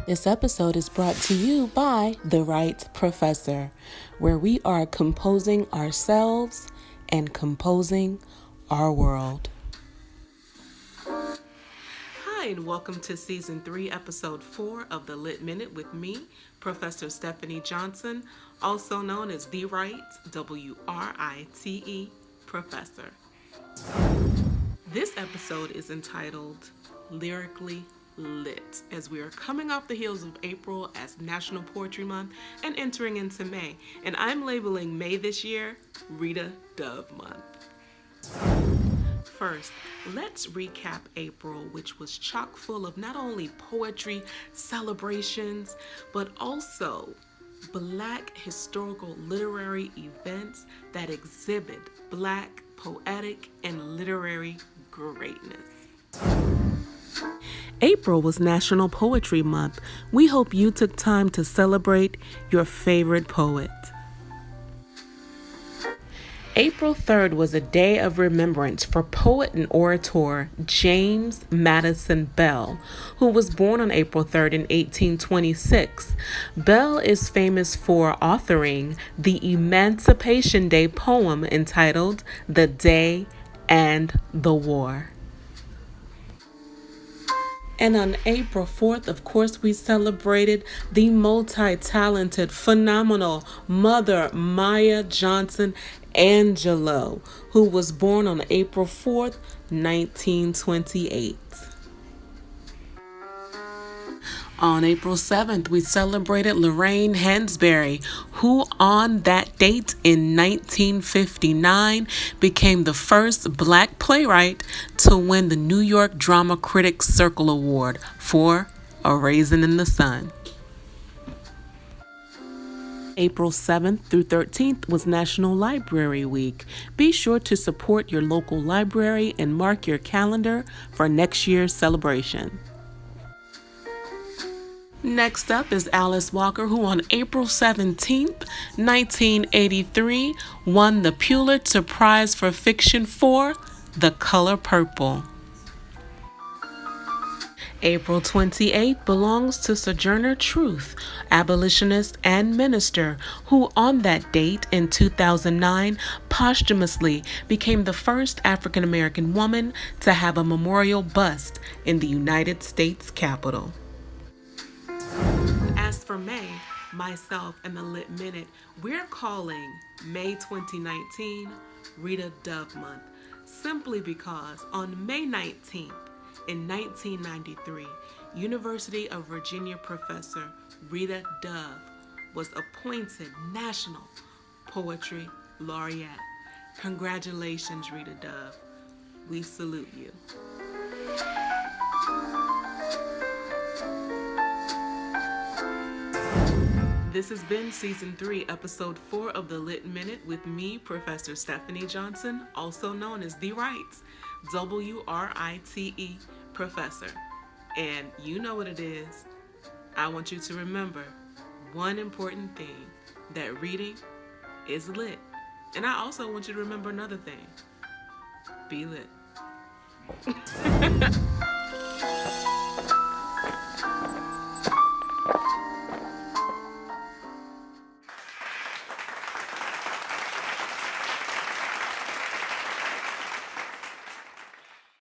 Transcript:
This episode is brought to you by The Right Professor, where we are composing ourselves and composing our world. Hi, and welcome to Season 3, Episode 4 of The Lit Minute with me, Professor Stephanie Johnson, also known as The Right, W-R-I-T-E, Professor. This episode is entitled Lyrically LIT, as we are coming off the heels of April as National Poetry Month and entering into May. And I'm labeling May this year Rita Dove Month. First, let's recap April, which was chock full of not only poetry celebrations, but also Black historical literary events that exhibit Black poetic and literary greatness. April was National Poetry Month. We hope you took time to celebrate your favorite poet. April 3rd was a day of remembrance for poet and orator James Madison Bell, who was born on April 3rd in 1826. Bell is famous for authoring the Emancipation Day poem entitled The Day and the War. And on April 4th, of course, we celebrated the multi-talented, phenomenal Mother Maya Johnson Angelou, who was born on April 4th, 1928. On April 7th, we celebrated Lorraine Hansberry, who on that date in 1959 became the first Black playwright to win the New York Drama Critics Circle Award for A Raisin in the Sun. April 7th through 13th was National Library Week. Be sure to support your local library and mark your calendar for next year's celebration. Next up is Alice Walker, who on April 17th, 1983, won the Pulitzer Prize for Fiction for The Color Purple. April 28th belongs to Sojourner Truth, abolitionist and minister, who on that date in 2009 posthumously became the first African American woman to have a memorial bust in the United States Capitol. As for May, myself and the Lit Minute, we're calling May 2019 Rita Dove Month, simply because on May 19th, in 1993, University of Virginia professor Rita Dove was appointed National Poetry Laureate. Congratulations, Rita Dove. We salute you. This has been Season 3, Episode 4 of The Lit Minute with me, Professor Stephanie Johnson, also known as The Right, W-R-I-T-E, Professor. And you know what it is. I want you to remember one important thing, that reading is lit. And I also want you to remember another thing. Be lit.